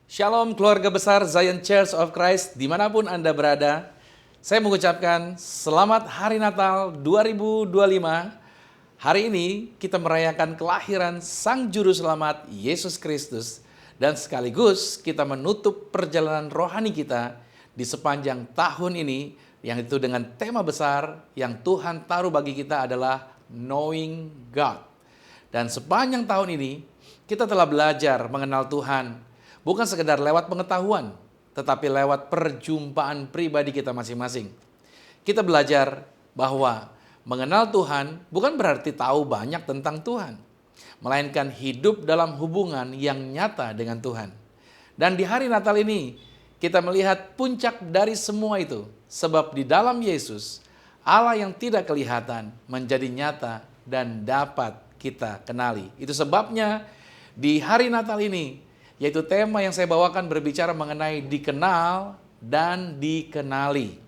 Shalom keluarga besar Zion Church of Christ dimanapun Anda berada. Saya mengucapkan selamat Hari Natal 2025. Hari ini kita merayakan kelahiran Sang Juru Selamat Yesus Kristus. Dan sekaligus kita menutup perjalanan rohani kita di sepanjang tahun ini. Yang itu dengan tema besar yang Tuhan taruh bagi kita adalah Knowing God. Dan sepanjang tahun ini kita telah belajar mengenal Tuhan. Bukan sekedar lewat pengetahuan, tetapi lewat perjumpaan pribadi kita masing-masing. Kita belajar bahwa mengenal Tuhan bukan berarti tahu banyak tentang Tuhan, melainkan hidup dalam hubungan yang nyata dengan Tuhan. Dan di hari Natal ini, kita melihat puncak dari semua itu, sebab di dalam Yesus, Allah yang tidak kelihatan menjadi nyata dan dapat kita kenali. Itu sebabnya di hari Natal ini, yaitu tema yang saya bawakan berbicara mengenai dikenal dan dikenali.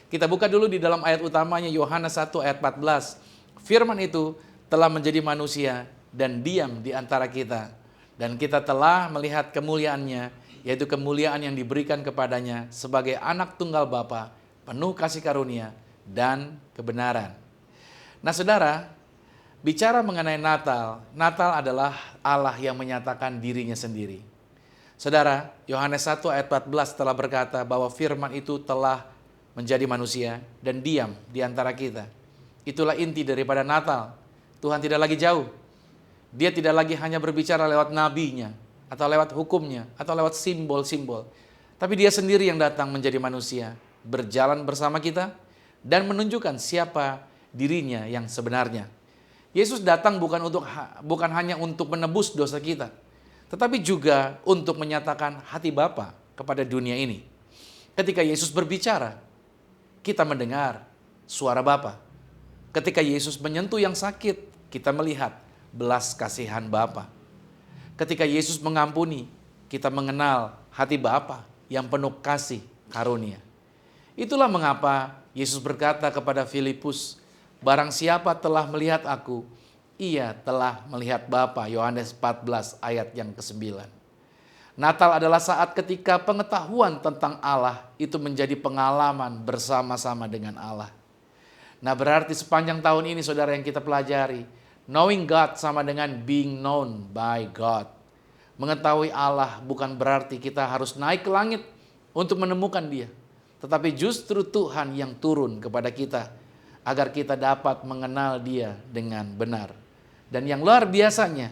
Kita buka dulu di dalam ayat utamanya Yohanes 1 ayat 14. Firman itu telah menjadi manusia dan diam di antara kita. Dan kita telah melihat kemuliaannya, yaitu kemuliaan yang diberikan kepadanya sebagai anak tunggal Bapa, penuh kasih karunia dan kebenaran. Nah saudara, bicara mengenai Natal, Natal adalah Allah yang menyatakan dirinya sendiri. Saudara, Yohanes 1 ayat 14 telah berkata bahwa firman itu telah menjadi manusia dan diam di antara kita. Itulah inti daripada Natal. Tuhan tidak lagi jauh. Dia tidak lagi hanya berbicara lewat nabinya, atau lewat hukumnya, atau lewat simbol-simbol. Tapi dia sendiri yang datang menjadi manusia, berjalan bersama kita, dan menunjukkan siapa dirinya yang sebenarnya. Yesus datang bukan hanya untuk menebus dosa kita, tetapi juga untuk menyatakan hati Bapa kepada dunia ini. Ketika Yesus berbicara, kita mendengar suara Bapa. Ketika Yesus menyentuh yang sakit, kita melihat belas kasihan Bapa. Ketika Yesus mengampuni, kita mengenal hati Bapa yang penuh kasih karunia. Itulah mengapa Yesus berkata kepada Filipus, "Barang siapa telah melihat aku, ia telah melihat Bapa." Yohanes 14 ayat yang ke-9. Natal adalah saat ketika pengetahuan tentang Allah itu menjadi pengalaman bersama-sama dengan Allah. Nah berarti sepanjang tahun ini saudara yang kita pelajari, knowing God sama dengan being known by God. Mengetahui Allah bukan berarti kita harus naik ke langit untuk menemukan Dia. Tetapi justru Tuhan yang turun kepada kita agar kita dapat mengenal Dia dengan benar. Dan yang luar biasanya,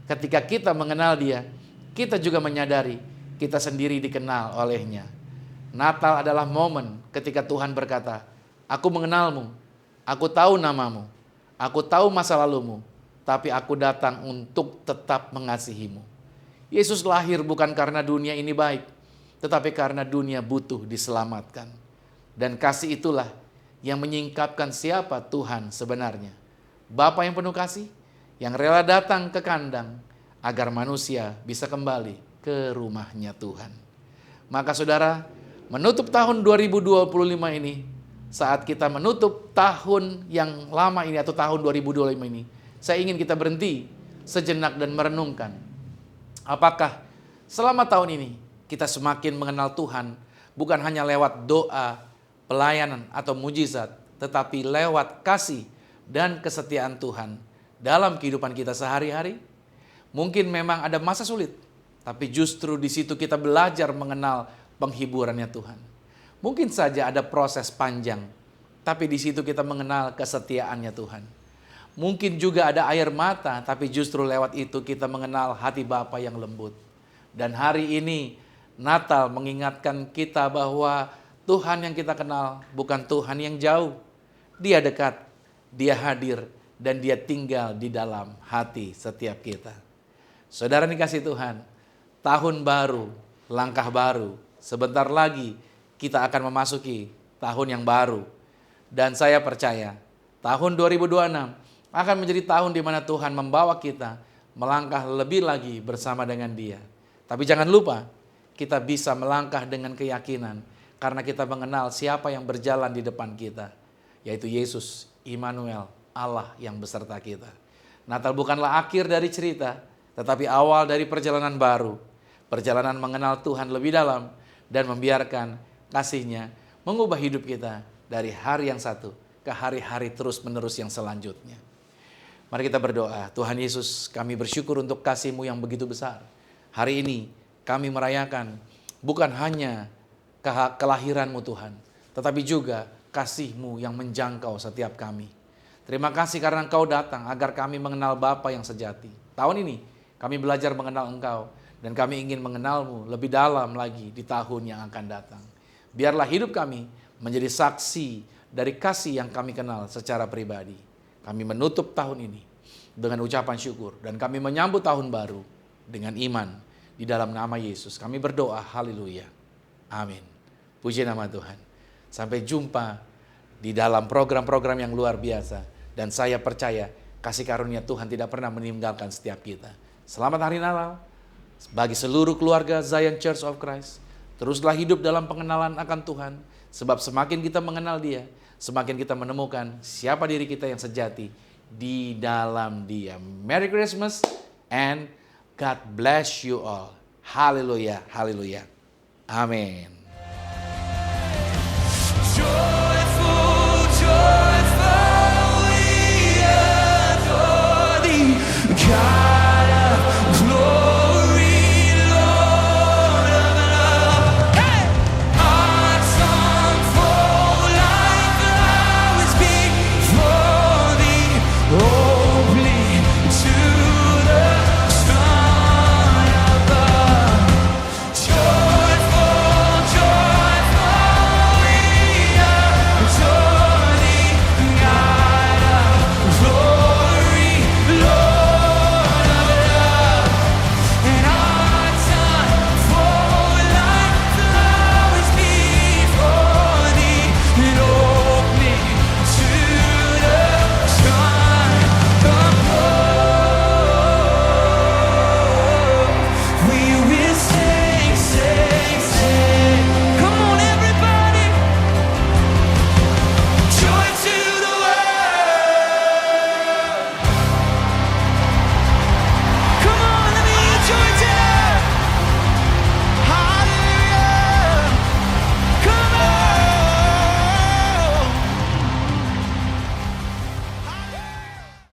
ketika kita mengenal Dia, kita juga menyadari kita sendiri dikenal oleh-Nya. Natal adalah momen ketika Tuhan berkata, "Aku mengenalmu, aku tahu namamu, aku tahu masa lalumu, tapi aku datang untuk tetap mengasihimu." Yesus lahir bukan karena dunia ini baik, tetapi karena dunia butuh diselamatkan. Dan kasih itulah yang menyingkapkan siapa Tuhan sebenarnya. Bapa yang penuh kasih, yang rela datang ke kandang agar manusia bisa kembali ke rumahnya Tuhan. Maka saudara, menutup tahun 2025 ini, saat kita menutup tahun yang lama ini atau tahun 2025 ini, saya ingin kita berhenti sejenak dan merenungkan. Apakah selama tahun ini kita semakin mengenal Tuhan bukan hanya lewat doa, pelayanan atau mujizat, tetapi lewat kasih dan kesetiaan Tuhan dalam kehidupan kita sehari-hari? Mungkin memang ada masa sulit, tapi justru di situ kita belajar mengenal penghiburannya Tuhan. Mungkin saja ada proses panjang, tapi di situ kita mengenal kesetiaannya Tuhan. Mungkin juga ada air mata, tapi justru lewat itu kita mengenal hati Bapa yang lembut. Dan hari ini Natal mengingatkan kita bahwa Tuhan yang kita kenal bukan Tuhan yang jauh. Dia dekat, Dia hadir, dan Dia tinggal di dalam hati setiap kita. Saudara dikasih Tuhan, tahun baru, langkah baru. Sebentar lagi kita akan memasuki tahun yang baru. Dan saya percaya tahun 2026 akan menjadi tahun di mana Tuhan membawa kita melangkah lebih lagi bersama dengan Dia. Tapi jangan lupa, kita bisa melangkah dengan keyakinan karena kita mengenal siapa yang berjalan di depan kita, yaitu Yesus, Immanuel, Allah yang beserta kita. Natal bukanlah akhir dari cerita, tetapi awal dari perjalanan baru. perjalanan mengenal Tuhan lebih dalam, dan membiarkan kasih-Nya mengubah hidup kita dari hari yang satu ke hari-hari terus-menerus yang selanjutnya. Mari kita berdoa. Tuhan Yesus, kami bersyukur untuk kasih-Mu yang begitu besar. Hari ini kami merayakan bukan hanya kelahiran-Mu Tuhan, tetapi juga kasih-Mu yang menjangkau setiap kami. Terima kasih karena Engkau datang agar kami mengenal Bapa yang sejati. Tahun ini kami belajar mengenal Engkau, dan kami ingin mengenal-Mu lebih dalam lagi di tahun yang akan datang. Biarlah hidup kami menjadi saksi dari kasih yang kami kenal secara pribadi. Kami menutup tahun ini dengan ucapan syukur, dan kami menyambut tahun baru dengan iman di dalam nama Yesus. Kami berdoa, haleluya. Amin. Puji nama Tuhan. Sampai jumpa di dalam program-program yang luar biasa. Dan saya percaya kasih karunia Tuhan tidak pernah meninggalkan setiap kita. Selamat Hari Natal bagi seluruh keluarga Zion Church of Christ. Teruslah hidup dalam pengenalan akan Tuhan. Sebab semakin kita mengenal Dia, semakin kita menemukan siapa diri kita yang sejati di dalam Dia. Merry Christmas and God bless you all. Haleluya, haleluya. Amin. God.